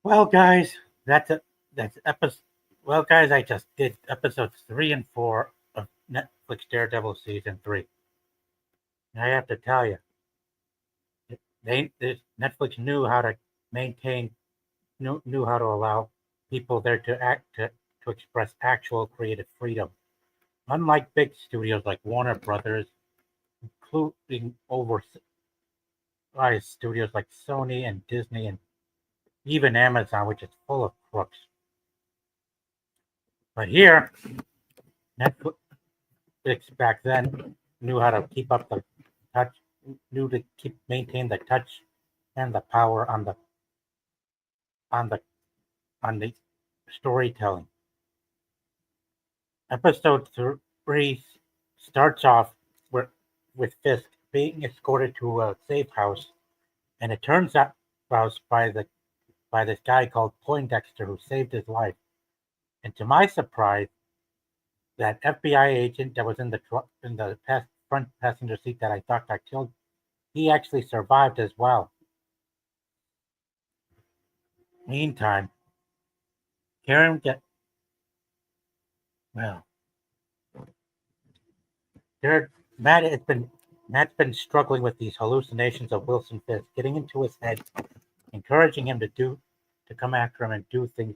Well, guys, that's it. That's episode. Well, guys, I just did episodes 3 and 4 of Netflix Daredevil season 3. And I have to tell you, Netflix knew how to maintain, knew how to allow people there to to express actual creative freedom. Unlike big studios like Warner Brothers, including oversized studios like Sony and Disney and even Amazon, which is full of crooks. But here, Netflix back then knew how to keep up the touch, knew to keep maintain the touch and the power on the on the storytelling. Episode 3 starts off with Fisk being escorted to a safe house, and it turns out by this guy called Poindexter who saved his life. And to my surprise, that FBI agent that was in the front passenger seat that I thought got killed, he actually survived as well. Meantime, Karen get well. There, Matt has been Matt's been struggling with these hallucinations of Wilson Fisk getting into his head, encouraging him to come after him and do things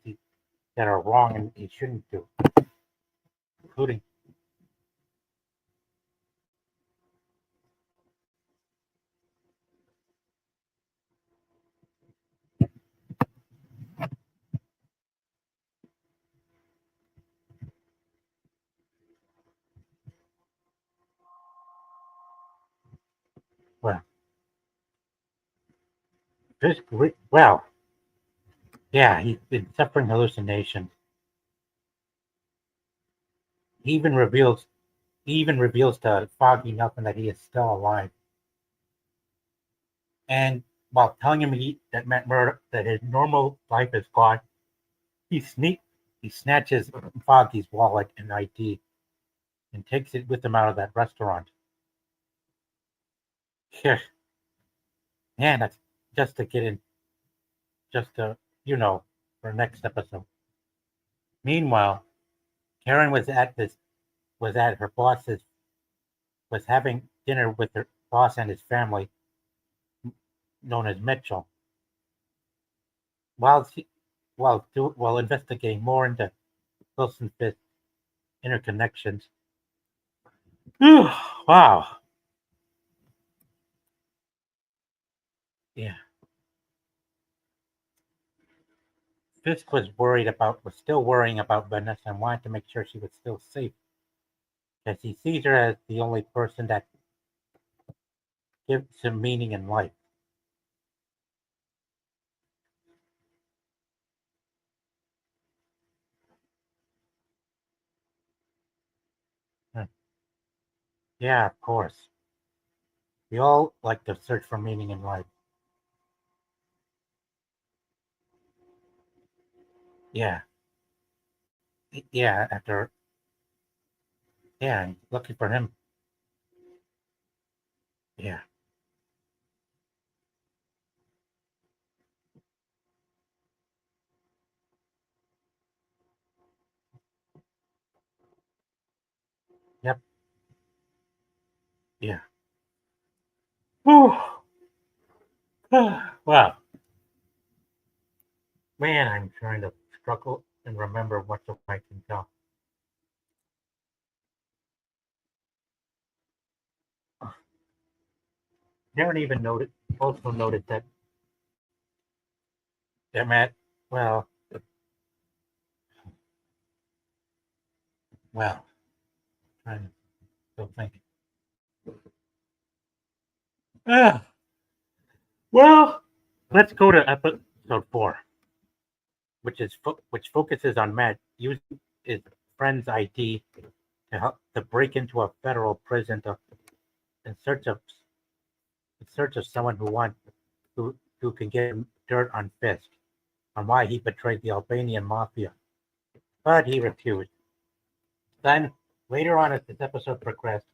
that are wrong and he shouldn't do, including well, Fisk. Well, yeah, he's been suffering hallucinations. He even reveals he even reveals to Foggy Nelson that he is still alive. And while telling him that Matt Murdock that his normal life is gone, he sneak he snatches Foggy's wallet and ID and takes it with him out of that restaurant. Yeah, man, that's just to get in, just to for next episode. Meanwhile, Karen was at her boss's was having dinner with her boss and his family, known as Mitchell, while she, while investigating more into Wilson Fisk's interconnections. Wow, yeah. Fisk was still worrying about Vanessa and wanted to make sure she was still safe, as he sees her as the only person that gives him meaning in life. Hmm. Yeah, of course. We all like to search for meaning in life. Yeah, yeah. Yeah, lucky for him. Yeah, yep, yeah. Whew. Wow, man, I'm trying to struggle and remember what I can tell. Darren even noted that Matt. Well, well, trying to still think. Ah, well, let's go to episode 4, which focuses on Matt using his friend's ID to break into a federal prison in search of someone who can get him dirt on Fisk on why he betrayed the Albanian mafia, but he refused. Then later on, as this episode progressed,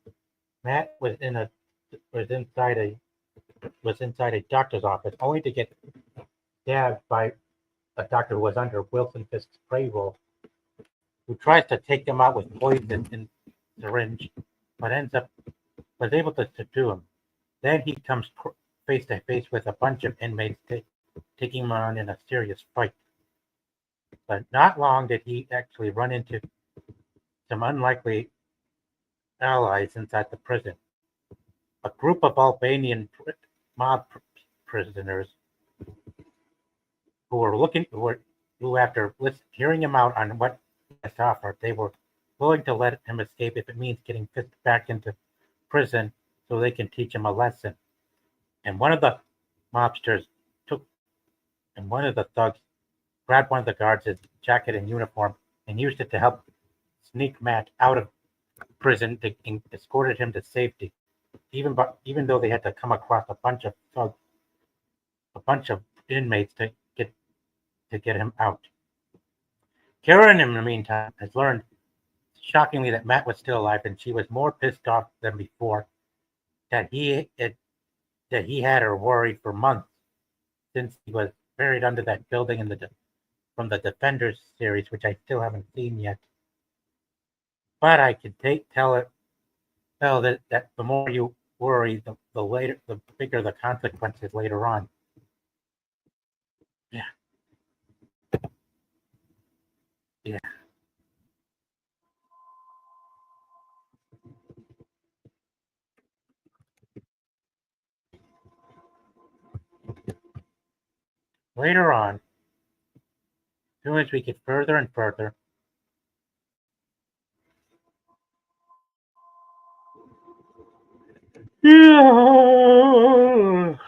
Matt was inside a doctor's office, only to get stabbed by a doctor who was under Wilson Fisk's payroll, who tries to take him out with poison in syringe, but was able to subdue him. Then he comes face to face with a bunch of inmates, taking him on in a serious fight. But not long did he actually run into some unlikely allies inside the prison. A group of Albanian mob prisoners who after hearing him out on what he has to offer, they were willing to let him escape if it means getting Fisk back into prison so they can teach him a lesson. And one of the mobsters one of the thugs grabbed one of the guards' jacket and uniform and used it to help sneak Matt out of prison and escorted him to safety. Even though they had to come across a bunch of thugs, a bunch of inmates to get him out. Karen, in the meantime, has learned shockingly that Matt was still alive, and she was more pissed off than before that he had her worried for months since he was buried under that building from the Defenders series, which I still haven't seen yet. But I can tell that the more you worry, the bigger the consequences later on. Yeah. Yeah. Later on, as soon as we get further and further,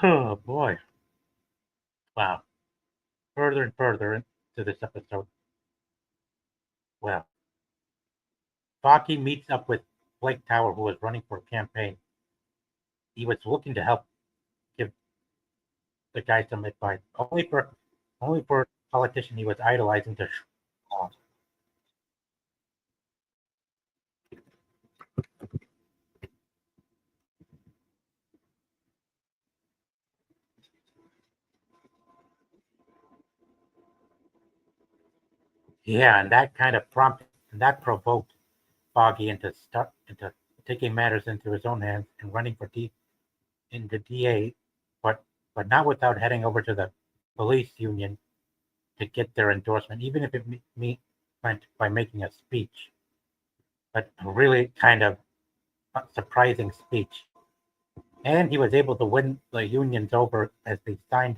oh boy. Wow. Further and further into this episode. Well, Baki meets up with Blake Tower, who was running for a campaign. He was looking to help give the guy some advice, only for a politician he was idolizing to. Yeah, and that provoked Foggy into taking matters into his own hands and running for into DA, but not without heading over to the police union to get their endorsement, even if it meant by making a speech, but a really kind of surprising speech. And he was able to win the unions over as they signed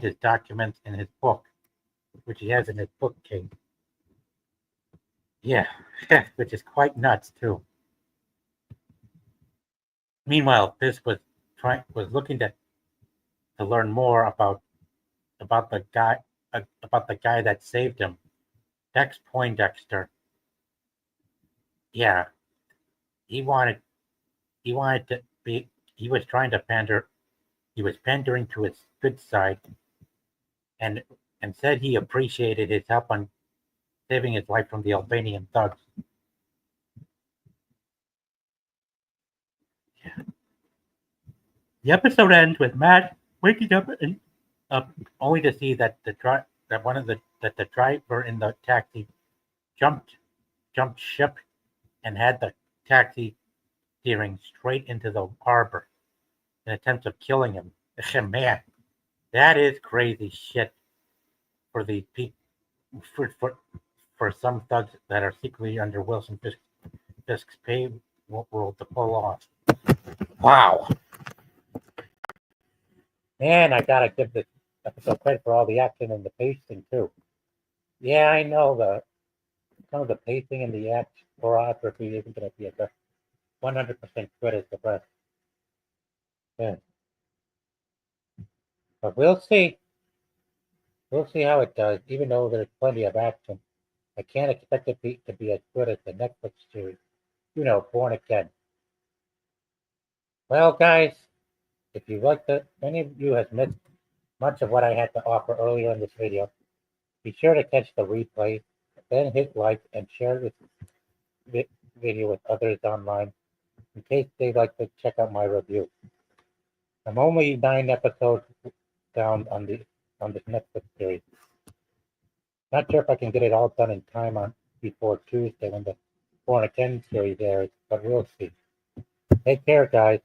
his documents in his book, which he has in his bookcase. Yeah, which is quite nuts too. Meanwhile, Fisk was looking to learn more about the guy that saved him, Dex Poindexter. Yeah, he wanted to be. He was trying to pander. He was pandering to his good side, and said he appreciated his help on saving his life from the Albanian thugs. Yeah. The episode ends with Matt waking up only to see that the driver in the taxi jumped ship and had the taxi steering straight into the harbor in attempts of killing him. Man, that is crazy shit for the people for some thugs that are secretly under Wilson Fisk's payroll to pull off. Wow. Man, I gotta give this episode credit for all the action and the pacing too. Yeah, I know some of the pacing and the choreography isn't gonna be a 100% good as the rest. Yeah. But we'll see. We'll see how it does. Even though there's plenty of action, I can't expect it to be as good as the Netflix series. Born Again. Well, guys, if you like any of you has missed much of what I had to offer earlier in this video, be sure to catch the replay, then hit like and share this video with others online in case they'd like to check out my review. I'm only 9 episodes down on the on this Netflix series. Not sure if I can get it all done in time on before Tuesday when the 4 and 10 series airs, but we'll see. Take care, guys.